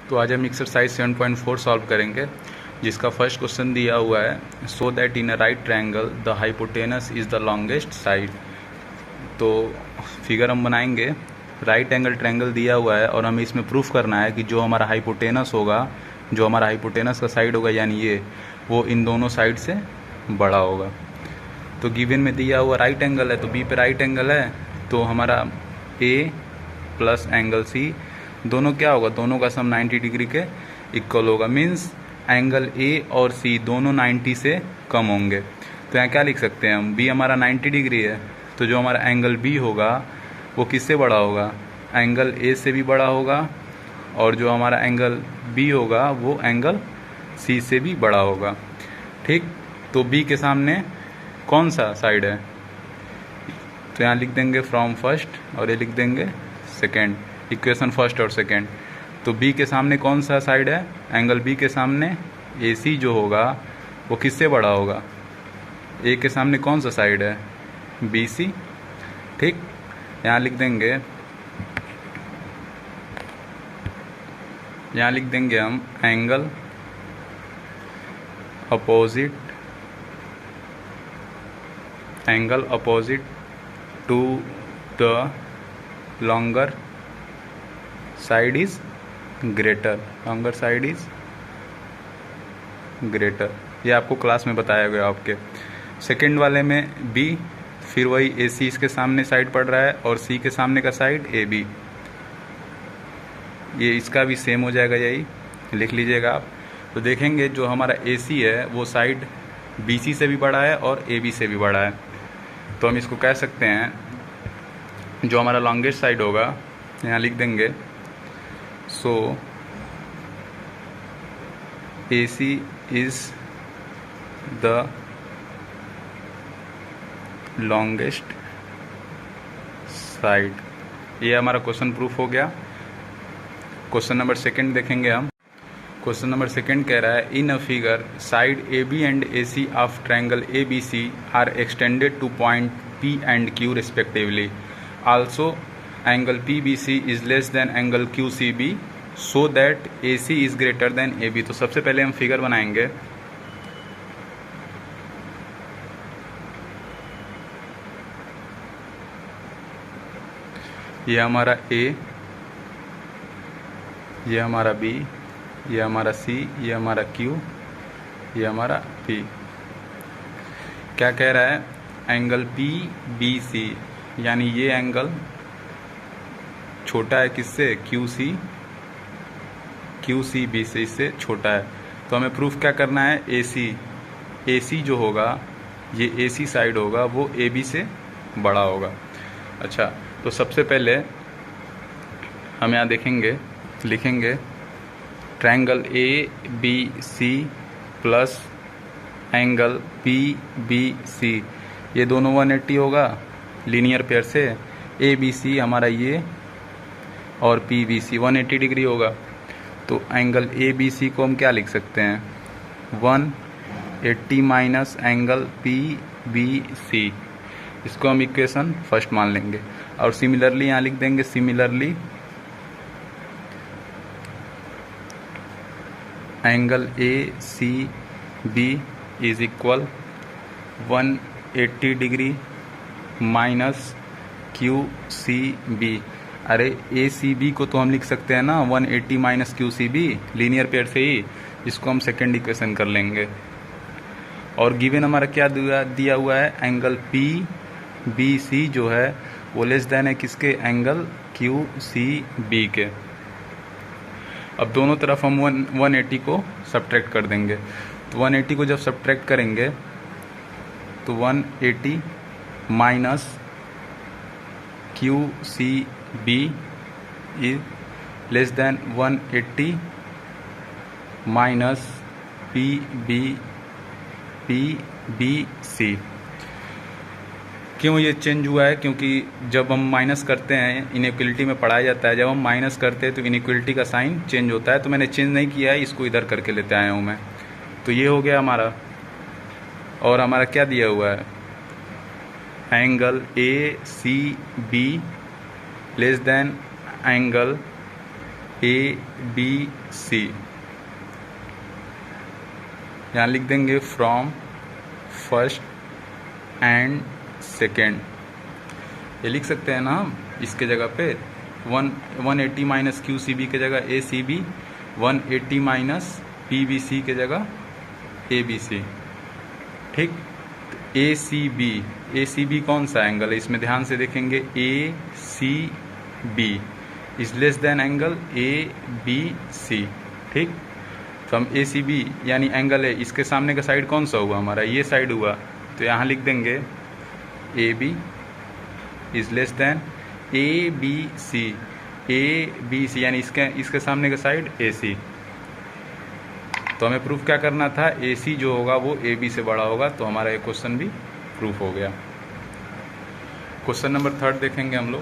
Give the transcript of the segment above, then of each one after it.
तो आज हम एक्सरसाइज 7.4 सॉल्व करेंगे, जिसका फर्स्ट क्वेश्चन दिया हुआ है so that in a right triangle the hypotenuse is the longest side. तो फिगर हम बनाएंगे, राइट एंगल ट्रायंगल दिया हुआ है और हमें इसमें प्रूफ करना है कि जो हमारा हाइपोटेनस होगा, जो हमारा हाइपोटेनस का साइड होगा यानी ये, वो इन दोनों साइड से बड़ा होगा। तो गिवन में दिया हुआ राइट एंगल है, तो बी पे राइट एंगल है, तो हमारा ए प्लस एंगल सी दोनों क्या होगा, दोनों का सम 90 डिग्री के इक्वल होगा। मीन्स एंगल ए और सी दोनों 90 से कम होंगे। तो यहाँ क्या लिख सकते हैं हम, बी हमारा 90 डिग्री है, तो जो हमारा एंगल बी होगा वो किससे बड़ा होगा, एंगल ए से भी बड़ा होगा, और जो हमारा एंगल बी होगा वो एंगल सी से भी बड़ा होगा। ठीक, तो बी के सामने कौन सा साइड है, तो यहाँ लिख देंगे फ्रॉम फर्स्ट और ये लिख देंगे सेकेंड, इक्वेशन फर्स्ट और सेकेंड। तो बी के सामने कौन सा साइड है, एंगल बी के सामने ए सी जो होगा वो किससे बड़ा होगा, ए के सामने कौन सा साइड है, बी सी। ठीक, यहाँ लिख देंगे, यहाँ लिख देंगे हम angle opposite to the longer side is greater, longer side is greater. ये आपको क्लास में बताया गया आपके। सेकंड वाले में बी, फिर वही ए सी इसके सामने साइड पड़ रहा है और सी के सामने का साइड ए बी, ये इसका भी सेम हो जाएगा, यही लिख लीजिएगा आप। तो देखेंगे जो हमारा ए सी है वो साइड बी सी से भी बड़ा है और ए बी से भी बड़ा है। तो हम इसको कह सकते हैं जो हमारा लॉन्गेस्ट साइड होगा, यहाँ लिख देंगे सो ए C is the longest side. ये हमारा क्वेश्चन प्रूफ हो गया। क्वेश्चन नंबर सेकंड देखेंगे हम। क्वेश्चन नंबर सेकंड कह रहा है in a figure side A B and A C of triangle A B C are extended to point P and Q respectively. Also angle P B C is less than angle Q C B so that A C is greater than A B. तो सबसे पहले हम figure बनाएंगे। ये हमारा ए, ये हमारा B, ये हमारा सी, ये हमारा क्यू, ये हमारा पी। क्या कह रहा है, एंगल पी बी सी, यानी ये एंगल छोटा है किससे, क्यू सी बी से, इससे छोटा है। तो हमें प्रूफ क्या करना है, ए सी जो होगा, ये ए सी साइड होगा वो ए बी से बड़ा होगा। अच्छा, तो सबसे पहले हम यहाँ देखेंगे, लिखेंगे triangle A B C plus angle P B C, ये दोनों 180 होगा लीनियर पेयर से। ए बी सी हमारा ये और पी बी सी 180 डिग्री होगा। तो एंगल ए बी सी को हम क्या लिख सकते हैं, 180 minus angle P B C, इसको हम इक्वेशन फर्स्ट मान लेंगे। और सिमिलरली यहाँ लिख देंगे, similarly angle A C B is equal 180 degree minus Q C B. अरे ए सी बी को तो हम लिख सकते हैं ना 180 minus Q C B, linear pair से ही, इसको हम सेकेंड इक्वेशन कर लेंगे। और गिवन हमारा क्या दिया हुआ है, एंगल पी बी सी जो है वो लेस देन है किसके, एंगल क्यू सी बी के। अब दोनों तरफ हम 180 को सब्ट्रैक्ट कर देंगे। तो 180 को जब सब्ट्रैक्ट करेंगे तो 180 minus Q C B is less than 180 minus P B C. क्यों ये चेंज हुआ है, क्योंकि जब हम माइनस करते हैं, इनइक्वलिटी में पढ़ाया जाता है, जब हम माइनस करते हैं तो इनइक्वलिटी का साइन चेंज होता है। तो मैंने चेंज नहीं किया है, इसको इधर करके लेते आया हूँ मैं। तो ये हो गया हमारा। और हमारा क्या दिया हुआ है, angle A C B less than angle ABC, यहाँ लिख देंगे फ्रॉम फर्स्ट एंड सेकेंड, ये लिख सकते हैं ना हम इसके जगह पे 180 माइनस QCB के जगह ACB, 180 माइनस PBC के जगह ABC। ठीक, ACB कौन सा एंगल है इसमें ध्यान से देखेंगे, ACB is less than angle ABC। ठीक, तो हम ACB यानी एंगल है, इसके सामने का साइड कौन सा हुआ हमारा, ये साइड हुआ, तो यहाँ लिख देंगे AB is less then ABC यानी इसके सामने का साइड AC। तो हमें प्रूफ क्या करना था, AC जो होगा वो AB से बड़ा होगा, तो हमारा ये क्वेश्चन भी प्रूफ हो गया। क्वेश्चन नंबर 3 देखेंगे हम लोग।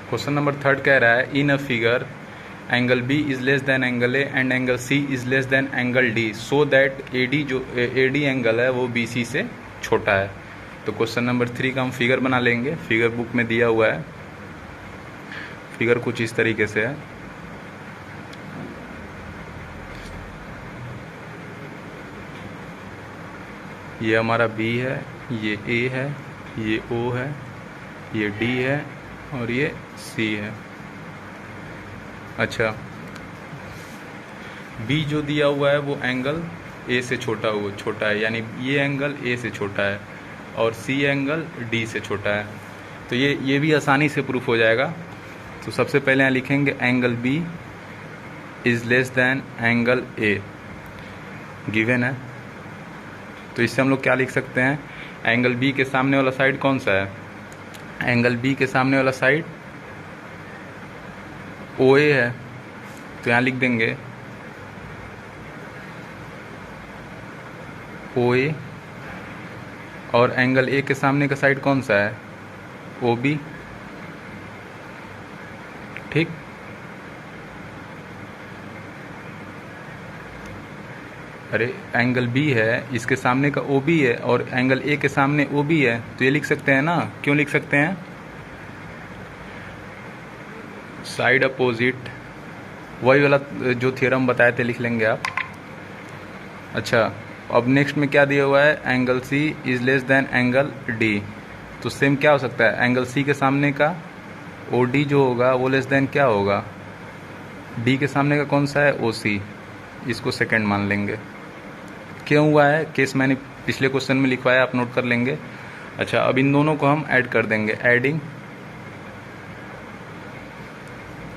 क्वेश्चन नंबर 3 कह रहा है, in a figure angle B is less than angle A and angle C is less than angle D so that AD angle है वो BC से छोटा है। तो क्वेश्चन नंबर 3 का हम फिगर बना लेंगे, फिगर बुक में दिया हुआ है। फिगर कुछ इस तरीके से है, ये हमारा B है, ये A है, ये O है, ये D है और ये C है। अच्छा, B जो दिया हुआ है वो एंगल A से छोटा है, यानी ये एंगल A से छोटा है और C एंगल D से छोटा है। तो ये भी आसानी से प्रूफ हो जाएगा। तो सबसे पहले यहाँ लिखेंगे angle B is less than angle A, given है। तो इससे हम लोग क्या लिख सकते हैं, एंगल B के सामने वाला साइड कौन सा है, एंगल B के सामने वाला साइड OA है, तो यहाँ लिख देंगे OA, और एंगल A के सामने का साइड कौन सा है, OB। ठीक, अरे एंगल B है, इसके सामने का OB है और एंगल A के सामने OB है, तो ये लिख सकते हैं ना। क्यों लिख सकते हैं, साइड अपोजिट, वही वाला जो थ्योरम बताए थे लिख लेंगे आप। अच्छा, अब नेक्स्ट में क्या दिया हुआ है, angle C is less than angle D, तो सेम क्या हो सकता है, एंगल C के सामने का OD जो होगा वो लेस देन क्या होगा, D के सामने का कौन सा है, OC, इसको सेकंड मान लेंगे। क्यों हुआ है, केस मैंने पिछले क्वेश्चन में लिखवाया, आप नोट कर लेंगे। अच्छा, अब इन दोनों को हम ऐड कर देंगे, एडिंग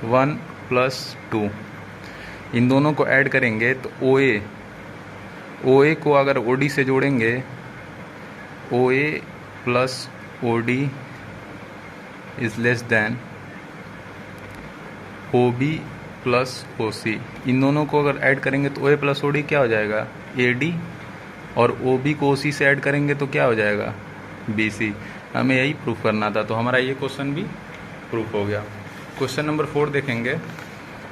1 + 2, इन दोनों को ऐड करेंगे तो OA को अगर OD से जोड़ेंगे, OA + OD is less then OB + OC, इन दोनों को अगर ऐड करेंगे तो OA + OD क्या हो जाएगा, AD, और OB को OC से ऐड करेंगे तो क्या हो जाएगा, BC। हमें यही प्रूफ करना था, तो हमारा ये क्वेश्चन भी प्रूफ हो गया। क्वेश्चन नंबर 4 देखेंगे।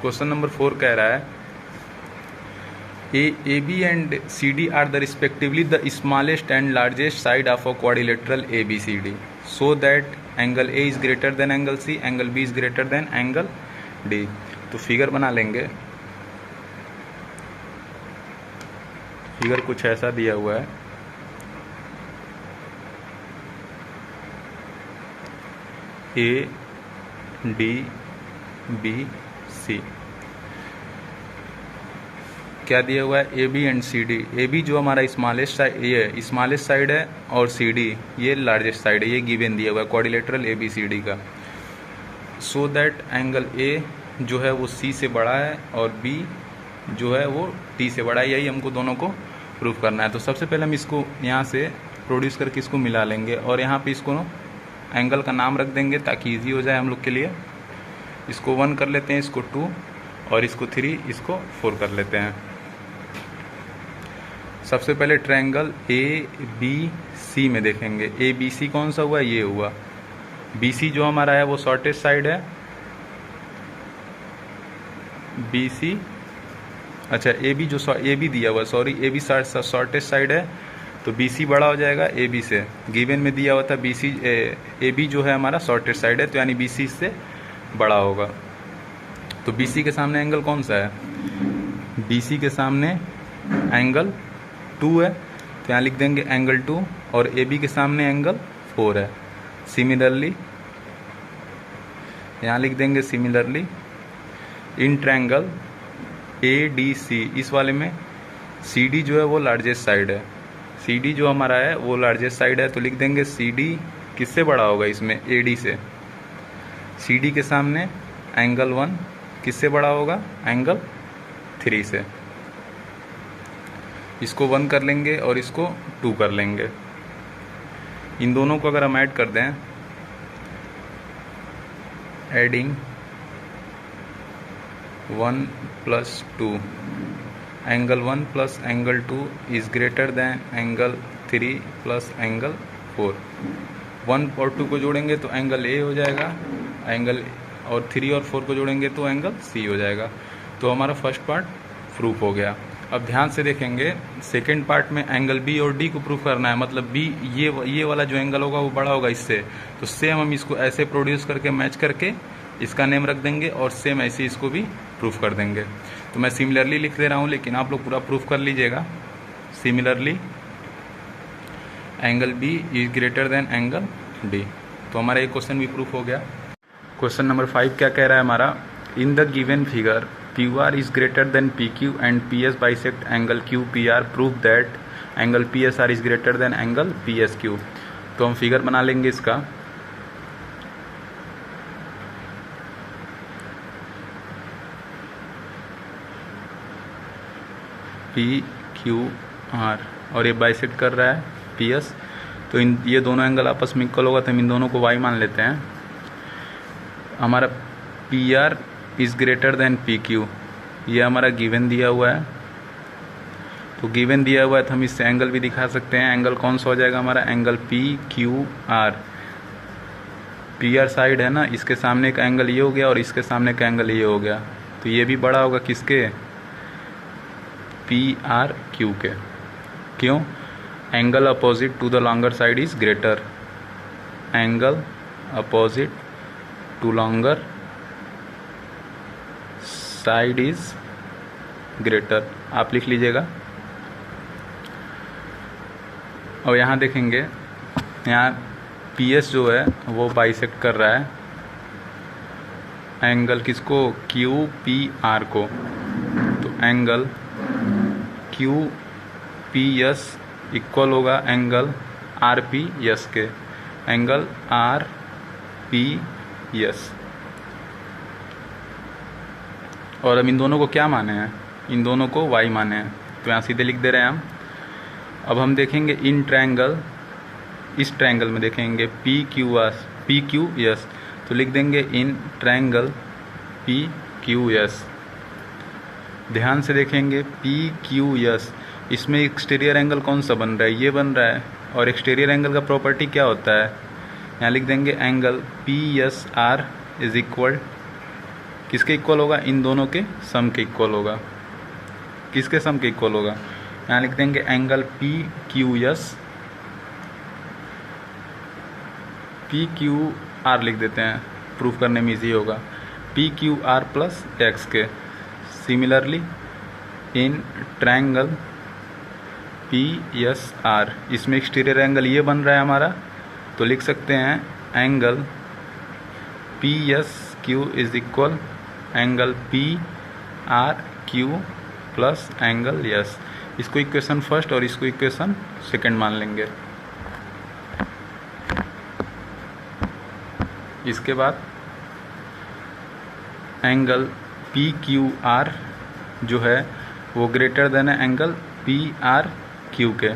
क्वेश्चन नंबर 4 कह रहा है, AB and CD are the respectively the smallest and largest side of a quadrilateral ABCD so that angle A is greater than angle C, angle B is greater than angle D। तो figure बना लेंगे, figure कुछ ऐसा दिया हुआ है, ADBC, क्या दिया हुआ है, AB एंड CD। AB जो हमारा स्मॉलेस्ट साइड, ये स्मॉलेस्ट साइड है, और CD ये लार्जेस्ट साइड है, ये गिवन दिया हुआ है क्वाड्रिलेटरल ABCD का। सो दैट एंगल A जो है वो C से बड़ा है और B जो है वो T से बड़ा है, यही हमको दोनों को प्रूफ करना है। तो सबसे पहले हम इसको यहाँ से प्रोड्यूस करके इसको मिला लेंगे और यहाँ पे इसको एंगल का नाम रख देंगे ताकि इजी हो जाए हम लोग के लिए। इसको 1 कर लेते हैं, इसको 2 और इसको 3, इसको 4 कर लेते हैं। सबसे पहले ट्रायंगल ABC में देखेंगे, ABC कौन सा हुआ, ये हुआ। BC जो हमारा है वो शॉर्टेस्ट साइड है, BC, अच्छा AB जो AB दिया हुआ, सॉरी AB शॉर्टेस्ट साइड है तो BC बड़ा हो जाएगा AB से। गिवन में दिया हुआ था BC AB जो है हमारा शॉर्टेड साइड है, तो यानी BC इससे बड़ा होगा। तो BC के सामने एंगल कौन सा है? BC के सामने एंगल 2 है, तो यहाँ लिख देंगे एंगल 2, और AB के सामने एंगल 4 है। सिमिलरली यहाँ लिख देंगे सिमिलरली इन ट्रायंगल ADC, इस वाले में CD जो है वो लार्जेस्ट साइड है। CD जो हमारा है वो लार्जेस्ट साइड है, तो लिख देंगे CD किससे बड़ा होगा इसमें? AD से। CD के सामने एंगल 1 किससे बड़ा होगा? एंगल 3 से। इसको 1 कर लेंगे और इसको 2 कर लेंगे। इन दोनों को अगर हम ऐड कर दें, adding 1 + 2, angle 1 + angle 2 is greater than angle 3 + angle 4। 1 और 2 को जोड़ेंगे तो एंगल A हो जाएगा, एंगल और 3 और 4 को जोड़ेंगे तो एंगल C हो जाएगा। तो हमारा फर्स्ट पार्ट प्रूफ हो गया। अब ध्यान से देखेंगे, सेकेंड पार्ट में एंगल B और D को प्रूफ करना है, मतलब B ये वाला जो एंगल होगा वो बड़ा होगा इससे। तो सेम हम इसको ऐसे प्रोड्यूस करके मैच करके इसका नेम रख देंगे और सेम ऐसे इसको भी प्रूफ कर देंगे। तो मैं सिमिलरली लिख दे रहा हूँ, लेकिन आप लोग पूरा प्रूफ कर लीजिएगा। Similarly angle B is greater than angle D। तो हमारा एक क्वेश्चन भी प्रूफ हो गया। क्वेश्चन नंबर 5 क्या कह रहा है हमारा? In the given figure QR is greater than PQ and PS bisect angle QPR, prove that angle PSR is greater than angle PSQ। तो हम फिगर बना लेंगे इसका। PQR और ये बाइसेक्ट कर रहा है PS, तो ये दोनों एंगल आपस में इक्वल होगा, तो हम इन दोनों को Y मान लेते हैं। हमारा PR is greater than PQ, ये हमारा गिवन दिया हुआ है। तो गिवन दिया हुआ है तो हम इससे एंगल भी दिखा सकते हैं। एंगल कौन सा हो जाएगा हमारा? Angle PQR। PR साइड है ना, इसके सामने का एंगल ये हो गया और इसके सामने का एंगल ये हो गया, तो ये भी बड़ा होगा किसके? PRQ के। क्यों? Angle opposite to the longer side is greater. Angle opposite to longer side is greater, आप लिख लीजिएगा। और यहाँ देखेंगे, यहाँ PS जो है वो बाइसेक्ट कर रहा है एंगल किसको? QPR को। तो एंगल QPS इक्वल होगा एंगल RPS के। Angle RPS। और अब इन दोनों को क्या माने हैं? इन दोनों को Y माने हैं, तो यहाँ सीधे लिख दे रहे हैं हम। अब हम देखेंगे इन ट्रायंगल, इस ट्रायंगल में देखेंगे PQS, तो लिख देंगे इन ट्रायंगल PQS। ध्यान से देखेंगे PQS, इसमें एक्सटीरियर एंगल कौन सा बन रहा है? ये बन रहा है। और एक्सटीरियर एंगल का प्रॉपर्टी क्या होता है? यहाँ लिख देंगे एंगल PSR इज इक्वल, किसके इक्वल होगा? इन दोनों के सम के इक्वल होगा। किसके सम के इक्वल होगा? यहाँ लिख देंगे एंगल PQR लिख देते हैं, प्रूफ करने में इजी होगा। PQR + X के। सिमिलरली इन ट्रायंगल PSR, इसमें एक्सटीरियर एंगल ये बन रहा है हमारा, तो लिख सकते हैं angle PSQ is equal angle PRQ plus angle S। इसको इक्वेशन फर्स्ट और इसको इक्वेशन सेकंड मान लेंगे। इसके बाद एंगल PQR जो है वो ग्रेटर देन है एंगल PRQ के।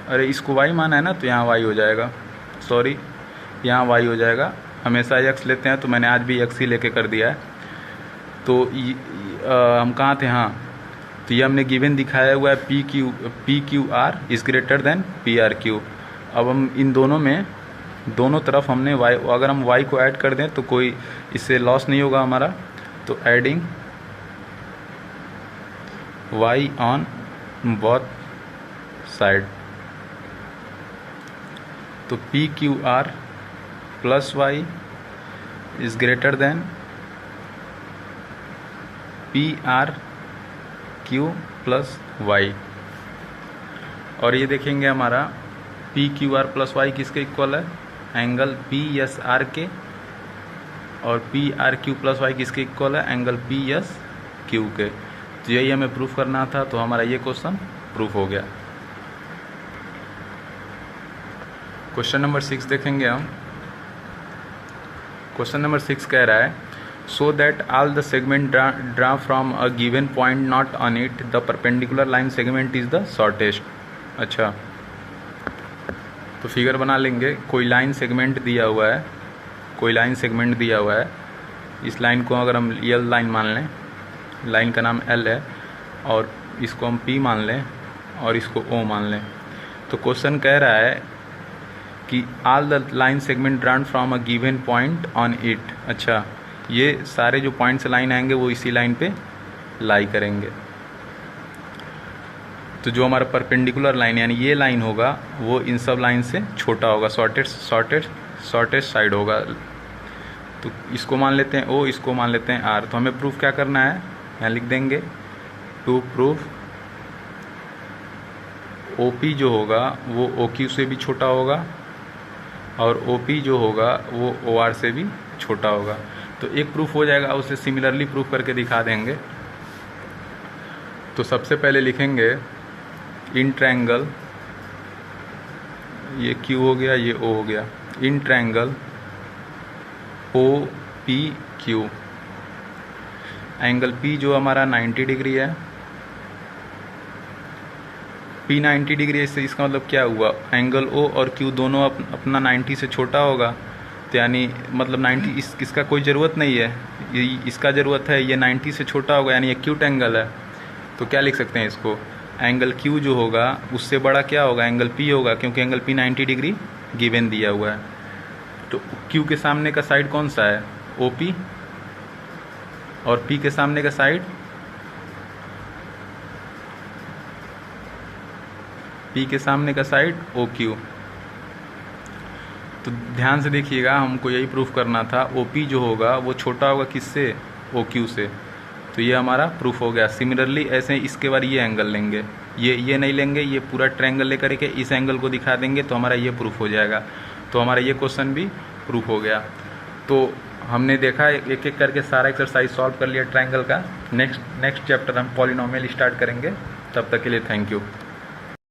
अरे इसको Y माना है ना, तो यहाँ Y हो जाएगा, सॉरी यहाँ Y हो जाएगा। हमेशा X लेते हैं, तो मैंने आज भी X ही लेके कर दिया है। तो हम कहाँ थे? हाँ, तो ये हमने गिवन दिखाया हुआ है PQR is greater than PRQ। अब हम इन दोनों में, दोनों तरफ हमने Y, अगर हम Y को ऐड कर दें तो कोई इससे लॉस नहीं होगा हमारा। तो adding y on both side। तो P Q R plus Y is greater than P R Q plus Y. और ये देखेंगे हमारा P Q R plus Y किसके इक्वल है, एंगल पी एस आर के, और P R Q plus Y किसके इक्वल है, एंगल पी एस क्यू के। तो यही हमें प्रूफ करना था, तो हमारा ये क्वेश्चन प्रूफ हो गया। क्वेश्चन नंबर 6 देखेंगे हम। क्वेश्चन नंबर 6 कह रहा है so that all the segment draw from a given point not on it the perpendicular line segment is the shortest. अच्छा, तो फिगर बना लेंगे। कोई लाइन सेगमेंट दिया हुआ है, कोई लाइन सेगमेंट दिया हुआ है। इस लाइन को अगर हम एल लाइन मान लें, लाइन का नाम एल है, और इसको हम पी मान लें और इसको ओ मान लें। तो क्वेश्चन कह रहा है कि all the line segment drawn from a given point on it. अच्छा, ये सारे जो पॉइंट से लाइन आएंगे वो इसी लाइन पे लाई करेंगे। तो जो हमारा परपेंडिकुलर लाइन यानी ये लाइन होगा वो इन सब लाइन से छोटा होगा, शॉर्टेस्ट साइड होगा। तो इसको मान लेते हैं ओ, इसको मान लेते हैं आर। तो हमें प्रूफ क्या करना है, यहाँ लिख देंगे टू प्रूफ ओ पी जो होगा वो ओ क्यू से भी छोटा होगा और ओ पी जो होगा वो ओ आर से भी छोटा होगा। तो एक प्रूफ हो जाएगा, उसे सिमिलरली प्रूफ करके दिखा देंगे। तो सबसे पहले लिखेंगे इन ट्रायंगल, ये Q हो गया, ये O हो गया, in triangle O P Q, angle P जो हमारा 90 डिग्री है, P 90 डिग्री है, इससे इसका मतलब क्या हुआ, एंगल O और Q दोनों अपना 90 से छोटा होगा। तो यानी मतलब 90 इसका कोई ज़रूरत नहीं है, इसका ज़रूरत है, ये 90 से छोटा होगा, यानी एक्यूट एंगल है। तो क्या लिख सकते हैं इसको, एंगल Q जो होगा उससे बड़ा क्या होगा, एंगल P होगा, क्योंकि एंगल P 90 डिग्री गिवन दिया हुआ है। तो Q के सामने का साइड कौन सा है, OP, और P के सामने का साइड P के सामने का साइड OQ। तो ध्यान से देखिएगा, हमको यही प्रूफ करना था, OP जो होगा वो छोटा होगा किससे, OQ से। तो ये हमारा प्रूफ हो गया। सिमिलरली ऐसे इसके बाद ये एंगल लेंगे, ये नहीं लेंगे, ये पूरा ट्रायंगल लेकर के इस एंगल को दिखा देंगे, तो हमारा ये प्रूफ हो जाएगा। तो हमारा ये क्वेश्चन भी प्रूफ हो गया। तो हमने देखा एक एक करके सारा एक्सरसाइज सॉल्व कर लिया ट्रायंगल का। नेक्स्ट चैप्टर हम पॉलिनोमियल स्टार्ट करेंगे। तब तक के लिए थैंक यू।